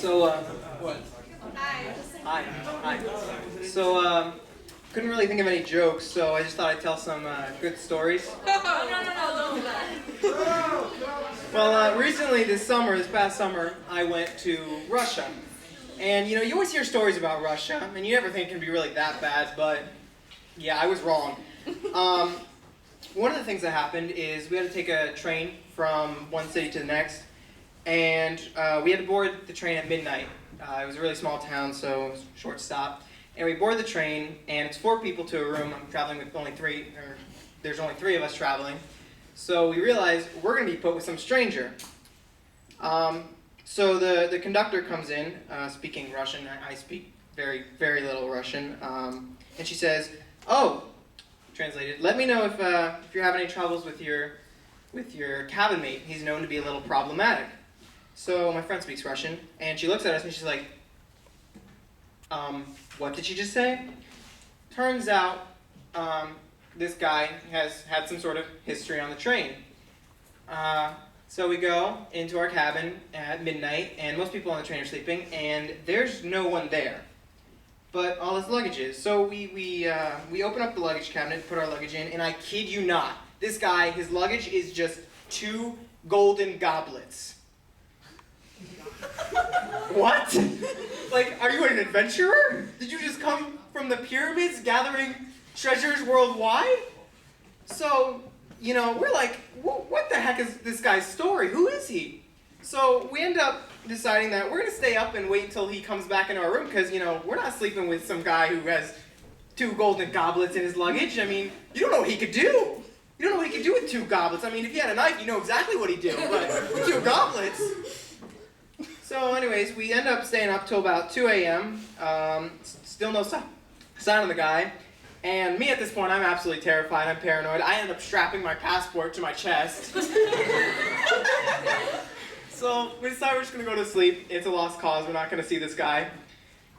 So, what? Hi. Hi. So, couldn't really think of any jokes, so I just thought I'd tell some good stories. Well, recently this past summer, I went to Russia. And, you know, you always hear stories about Russia, and you never think it can be really that bad, but yeah, I was wrong. One of the things that happened is we had to take a train from one city to the next, and we had to board the train at midnight. It was a really small town, so it was a short stop. And we board the train, and it's 4 people to a room. I'm traveling with only 3, or there's only 3 of us traveling. So we realize we're going to be put with some stranger. So the conductor comes in, speaking Russian. I speak very, very little Russian. And she says, "Oh," translated, "let me know if you're having any troubles with your cabin mate. He's known to be a little problematic." So my friend speaks Russian, and she looks at us and she's like, "What did she just say?" Turns out, this guy has had some sort of history on the train. So we go into our cabin at midnight, and most people on the train are sleeping, and there's no one there, but all his luggage is. So we open up the luggage cabinet, put our luggage in, and I kid you not, this guy, his luggage is just 2 golden goblets. What? Like, are you an adventurer? Did you just come from the pyramids gathering treasures worldwide? So, you know, we're like, what the heck is this guy's story? Who is he? So we end up deciding that we're going to stay up and wait until he comes back in our room because, you know, we're not sleeping with some guy who has 2 golden goblets in his luggage. I mean, you don't know what he could do. You don't know what he could do with 2 goblets. I mean, if he had a knife, you know exactly what he'd do, but with 2 goblets. So anyways, we end up staying up till about 2 a.m. Still no sign of the guy. And me at this point, I'm absolutely terrified. I'm paranoid. I end up strapping my passport to my chest. So we decide we're just going to go to sleep. It's a lost cause. We're not going to see this guy.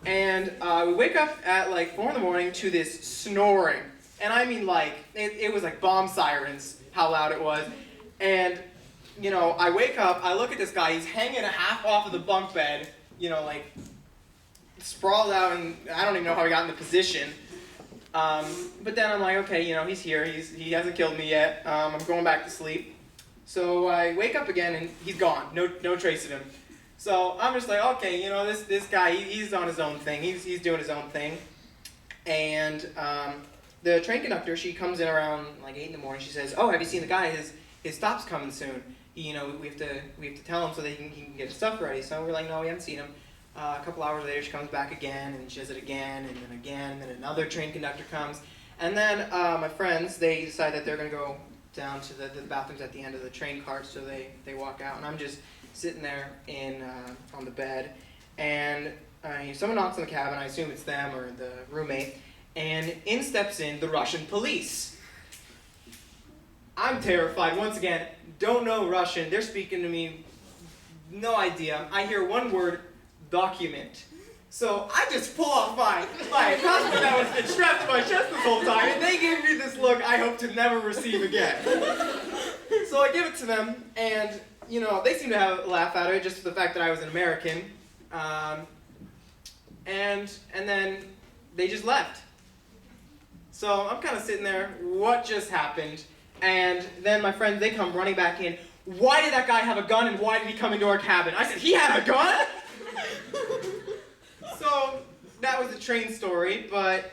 And we wake up at like 4 in the morning to this snoring. And I mean like, it was like bomb sirens, how loud it was. And you know, I wake up, I look at this guy, he's hanging a half off of the bunk bed, you know, like, sprawled out, and I don't even know how he got in the position. But then I'm like, okay, you know, he's here, he hasn't killed me yet, I'm going back to sleep. So I wake up again, and he's gone, no trace of him. So I'm just like, okay, you know, this guy, he's on his own thing, he's doing his own thing. And the train conductor, she comes in around like 8 in the morning, she says, "Oh, have you seen the guy? His stop's coming soon. You know, we have to tell him so that he can get his stuff ready." So we're like, "No, we haven't seen him." A couple hours later, she comes back again, and she does it again, and then another train conductor comes. And then my friends, they decide that they're going to go down to the bathrooms at the end of the train cart, so they walk out. And I'm just sitting there on the bed, and someone knocks on the cabin. I assume it's them or the roommate, and in steps the Russian police. I'm terrified. Once again, don't know Russian. They're speaking to me. No idea. I hear one word, document. So I just pull off my passport that was been strapped to my chest this whole time, and they gave me this look I hope to never receive again. So I give it to them, and you know, they seem to have a laugh at it just for the fact that I was an American. And then they just left. So I'm kind of sitting there, what just happened? And then my friends, they come running back in. "Why did that guy have a gun, and why did he come into our cabin?" I said, "He had a gun?" So that was the train story, but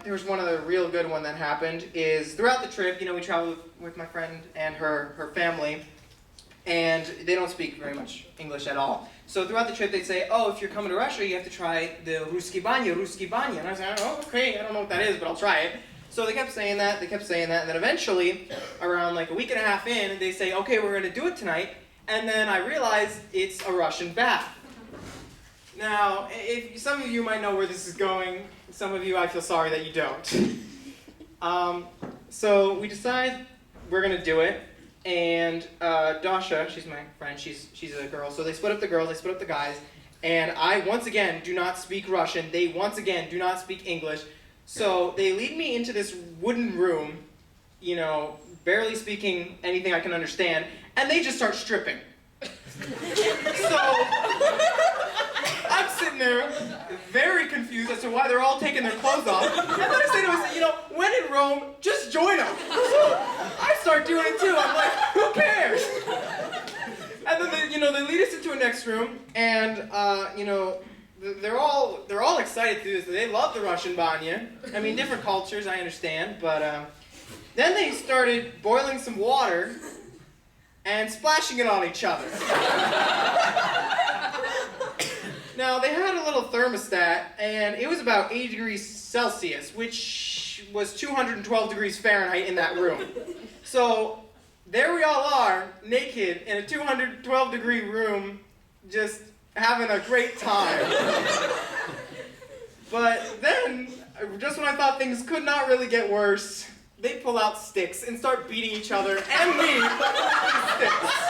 there was one other real good one that happened. Is throughout the trip, you know, we traveled with my friend and her family, and they don't speak very much English at all. So throughout the trip, they'd say, "Oh, if you're coming to Russia, you have to try the Ruski Banya. And I said, "Oh, okay, I don't know what that is, but I'll try it." So they kept saying that, and then eventually, around like a week and a half in, they say, "Okay, we're going to do it tonight," and then I realized it's a Russian bath. Now, some of you might know where this is going, some of you, I feel sorry that you don't. So we decide we're going to do it, and Dasha, she's my friend, she's a girl, so they split up the girls, they split up the guys, and I, once again, do not speak Russian, they, once again, do not speak English. So they lead me into this wooden room, you know, barely speaking anything I can understand, and they just start stripping. So there, very confused as to why they're all taking their clothes off. And then I say to myself, you know, when in Rome, just join them. So I start doing it too. I'm like, who cares? And then they lead us into a next room, and they're all excited to do this. They love the Russian banya. I mean, different cultures, I understand, but then they started boiling some water and splashing it on each other. Now, they had a little thermostat, and it was about 80 degrees Celsius, which was 212 degrees Fahrenheit in that room. So there we all are, naked, in a 212-degree room, just having a great time. But then, just when I thought things could not really get worse, they pull out sticks and start beating each other and me with sticks.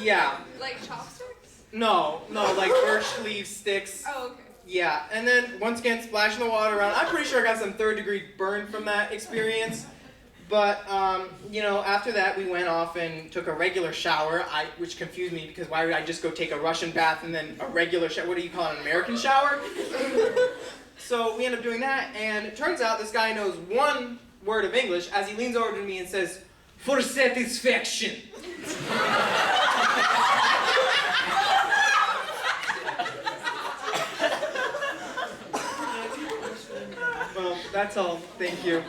Yeah. Like chopsticks? No, like birch leaf sticks. Oh, okay. Yeah, and then once again, splashing the water around. I'm pretty sure I got some third-degree burn from that experience. But, after that, we went off and took a regular shower, which confused me because why would I just go take a Russian bath and then a regular shower? What do you call it, an American shower? So we ended up doing that, and it turns out this guy knows one word of English as he leans over to me and says, "For satisfaction." Well, that's all. Thank you.